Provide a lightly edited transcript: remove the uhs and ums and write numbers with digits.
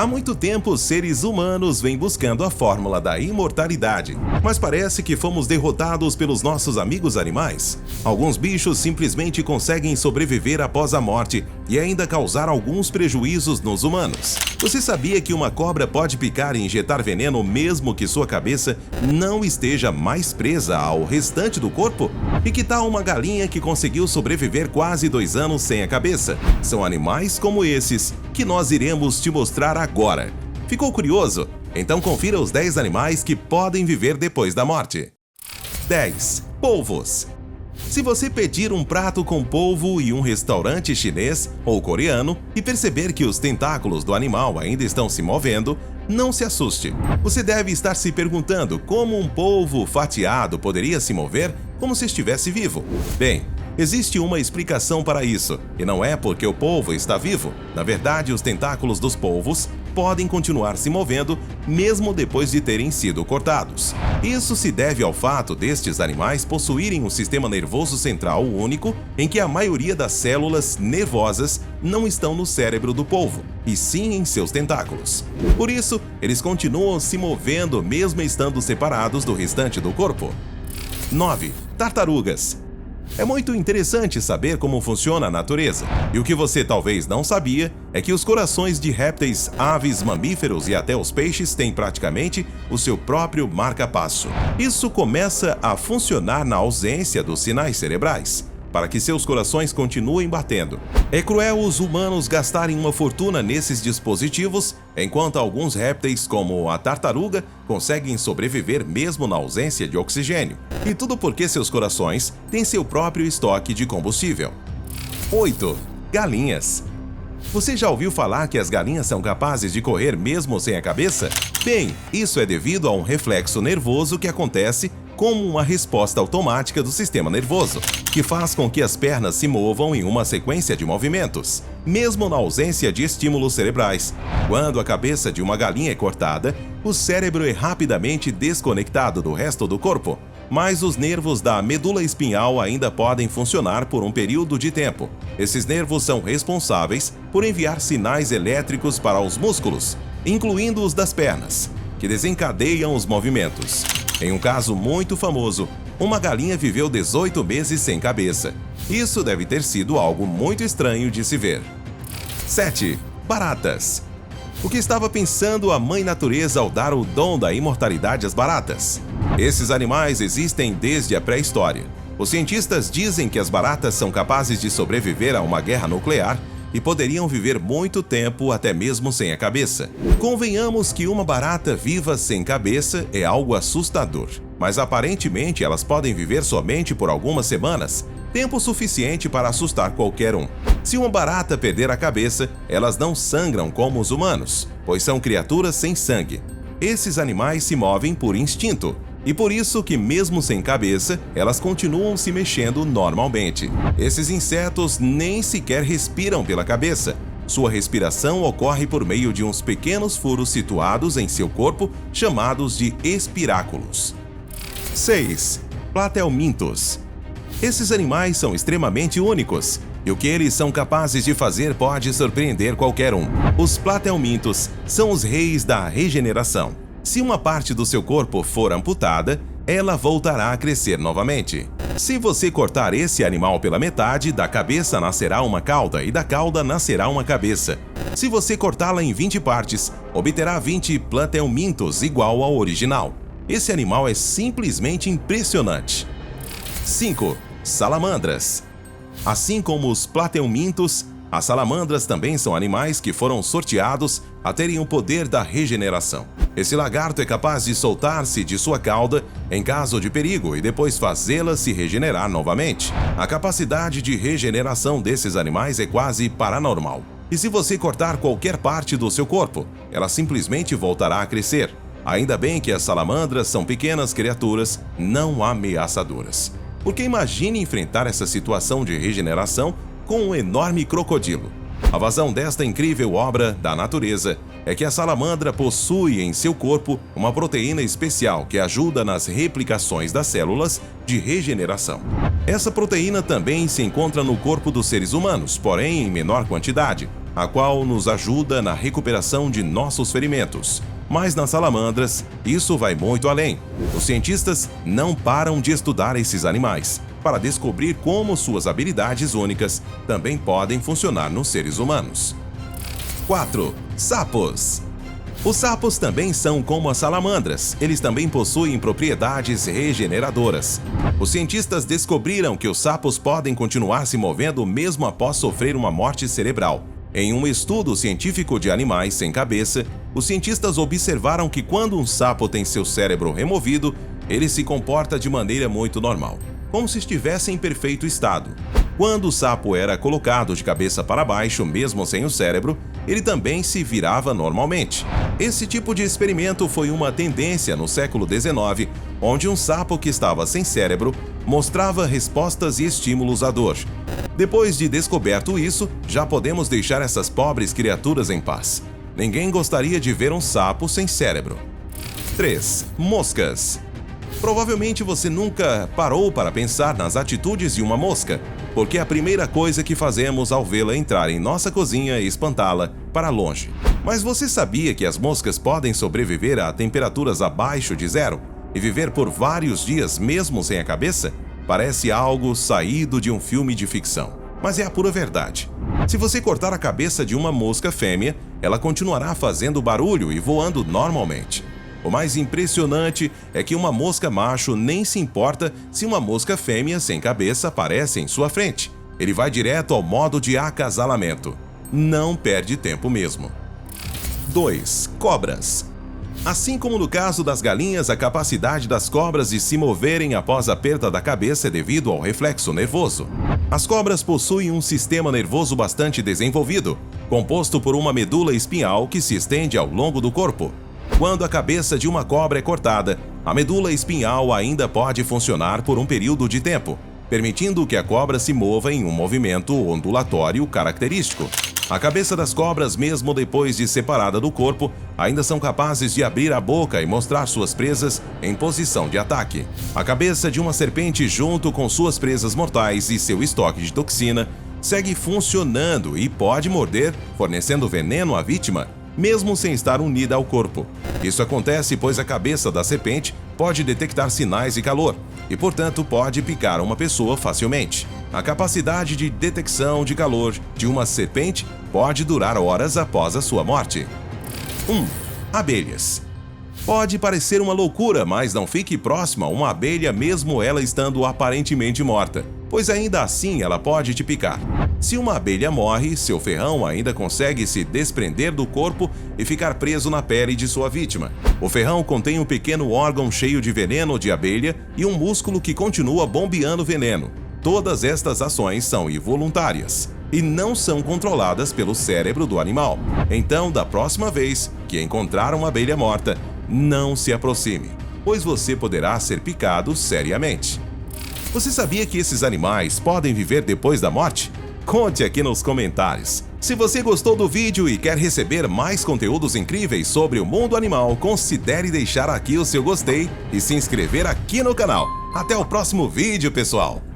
Há muito tempo, os seres humanos vêm buscando a fórmula da imortalidade, mas parece que fomos derrotados pelos nossos amigos animais. Alguns bichos simplesmente conseguem sobreviver após a morte e ainda causar alguns prejuízos nos humanos. Você sabia que uma cobra pode picar e injetar veneno mesmo que sua cabeça não esteja mais presa ao restante do corpo? E que tal uma galinha que conseguiu sobreviver quase 2 anos sem a cabeça? São animais como esses que nós iremos te mostrar agora. Ficou curioso? Então confira os 10 animais que podem viver depois da morte. 10. Polvos. Se você pedir um prato com polvo em um restaurante chinês ou coreano e perceber que os tentáculos do animal ainda estão se movendo, não se assuste. Você deve estar se perguntando como um polvo fatiado poderia se mover como se estivesse vivo. Bem, existe uma explicação para isso, e não é porque o polvo está vivo. Na verdade, os tentáculos dos polvos podem continuar se movendo mesmo depois de terem sido cortados. Isso se deve ao fato destes animais possuírem um sistema nervoso central único em que a maioria das células nervosas não estão no cérebro do polvo, e sim em seus tentáculos. Por isso, eles continuam se movendo mesmo estando separados do restante do corpo. 9. Tartarugas. É muito interessante saber como funciona a natureza. E o que você talvez não sabia é que os corações de répteis, aves, mamíferos e até os peixes têm praticamente o seu próprio marca-passo. Isso começa a funcionar na ausência dos sinais cerebrais, para que seus corações continuem batendo. É cruel os humanos gastarem uma fortuna nesses dispositivos, enquanto alguns répteis, como a tartaruga, conseguem sobreviver mesmo na ausência de oxigênio. E tudo porque seus corações têm seu próprio estoque de combustível. 8. Galinhas. Você já ouviu falar que as galinhas são capazes de correr mesmo sem a cabeça? Bem, isso é devido a um reflexo nervoso que acontece como uma resposta automática do sistema nervoso, que faz com que as pernas se movam em uma sequência de movimentos, mesmo na ausência de estímulos cerebrais. Quando a cabeça de uma galinha é cortada, o cérebro é rapidamente desconectado do resto do corpo, mas os nervos da medula espinhal ainda podem funcionar por um período de tempo. Esses nervos são responsáveis por enviar sinais elétricos para os músculos, incluindo os das pernas, que desencadeiam os movimentos. Em um caso muito famoso, uma galinha viveu 18 meses sem cabeça. Isso deve ter sido algo muito estranho de se ver. 7. Baratas. O que estava pensando a mãe natureza ao dar o dom da imortalidade às baratas? Esses animais existem desde a pré-história. Os cientistas dizem que as baratas são capazes de sobreviver a uma guerra nuclear e poderiam viver muito tempo até mesmo sem a cabeça. Convenhamos que uma barata viva sem cabeça é algo assustador, mas aparentemente elas podem viver somente por algumas semanas, tempo suficiente para assustar qualquer um. Se uma barata perder a cabeça, elas não sangram como os humanos, pois são criaturas sem sangue. Esses animais se movem por instinto, e por isso que mesmo sem cabeça, elas continuam se mexendo normalmente. Esses insetos nem sequer respiram pela cabeça. Sua respiração ocorre por meio de uns pequenos furos situados em seu corpo, chamados de espiráculos. 6. Platelmintos. Esses animais são extremamente únicos, e o que eles são capazes de fazer pode surpreender qualquer um. Os platelmintos são os reis da regeneração. Se uma parte do seu corpo for amputada, ela voltará a crescer novamente. Se você cortar esse animal pela metade, da cabeça nascerá uma cauda e da cauda nascerá uma cabeça. Se você cortá-la em 20 partes, obterá 20 platelmintos igual ao original. Esse animal é simplesmente impressionante. 5. Salamandras. Assim como os platelmintos, as salamandras também são animais que foram sorteados a terem o poder da regeneração. Esse lagarto é capaz de soltar-se de sua cauda em caso de perigo e depois fazê-la se regenerar novamente. A capacidade de regeneração desses animais é quase paranormal. E se você cortar qualquer parte do seu corpo, ela simplesmente voltará a crescer. Ainda bem que as salamandras são pequenas criaturas não ameaçadoras. Porque imagine enfrentar essa situação de regeneração com um enorme crocodilo. A razão desta incrível obra da natureza é que a salamandra possui em seu corpo uma proteína especial que ajuda nas replicações das células de regeneração. Essa proteína também se encontra no corpo dos seres humanos, porém em menor quantidade. a qual nos ajuda na recuperação de nossos ferimentos. Mas nas salamandras, isso vai muito além. Os cientistas não param de estudar esses animais para descobrir como suas habilidades únicas também podem funcionar nos seres humanos. 4. Sapos. Os sapos também são como as salamandras, eles também possuem propriedades regeneradoras. Os cientistas descobriram que os sapos podem continuar se movendo mesmo após sofrer uma morte cerebral. Em um estudo científico de animais sem cabeça, os cientistas observaram que quando um sapo tem seu cérebro removido, ele se comporta de maneira muito normal, como se estivesse em perfeito estado. Quando o sapo era colocado de cabeça para baixo, mesmo sem o cérebro, ele também se virava normalmente. Esse tipo de experimento foi uma tendência no século XIX, onde um sapo que estava sem cérebro mostrava respostas e estímulos à dor. Depois de descoberto isso, já podemos deixar essas pobres criaturas em paz. Ninguém gostaria de ver um sapo sem cérebro. 3. Moscas. Provavelmente você nunca parou para pensar nas atitudes de uma mosca, porque a primeira coisa que fazemos ao vê-la entrar em nossa cozinha é espantá-la para longe. Mas você sabia que as moscas podem sobreviver a temperaturas abaixo de zero e viver por vários dias mesmo sem a cabeça? Parece algo saído de um filme de ficção, mas é a pura verdade. Se você cortar a cabeça de uma mosca fêmea, ela continuará fazendo barulho e voando normalmente. O mais impressionante é que uma mosca macho nem se importa se uma mosca fêmea sem cabeça aparece em sua frente. Ele vai direto ao modo de acasalamento. Não perde tempo mesmo. 2. Cobras. Assim como no caso das galinhas, a capacidade das cobras de se moverem após a perda da cabeça é devido ao reflexo nervoso. As cobras possuem um sistema nervoso bastante desenvolvido, composto por uma medula espinhal que se estende ao longo do corpo. Quando a cabeça de uma cobra é cortada, a medula espinhal ainda pode funcionar por um período de tempo, permitindo que a cobra se mova em um movimento ondulatório característico. A cabeça das cobras, mesmo depois de separada do corpo, ainda são capazes de abrir a boca e mostrar suas presas em posição de ataque. A cabeça de uma serpente, junto com suas presas mortais e seu estoque de toxina, segue funcionando e pode morder, fornecendo veneno à vítima, mesmo sem estar unida ao corpo. Isso acontece pois a cabeça da serpente pode detectar sinais de calor e, portanto, pode picar uma pessoa facilmente. A capacidade de detecção de calor de uma serpente pode durar horas após a sua morte. 1. Abelhas. Pode parecer uma loucura, mas não fique próximo a uma abelha mesmo ela estando aparentemente morta, pois ainda assim ela pode te picar. Se uma abelha morre, seu ferrão ainda consegue se desprender do corpo e ficar preso na pele de sua vítima. O ferrão contém um pequeno órgão cheio de veneno de abelha e um músculo que continua bombeando veneno. Todas estas ações são involuntárias e não são controladas pelo cérebro do animal. Então, da próxima vez que encontrar uma abelha morta, não se aproxime, pois você poderá ser picado seriamente. Você sabia que esses animais podem viver depois da morte? Conte aqui nos comentários. Se você gostou do vídeo e quer receber mais conteúdos incríveis sobre o mundo animal, considere deixar aqui o seu gostei e se inscrever aqui no canal. Até o próximo vídeo, pessoal!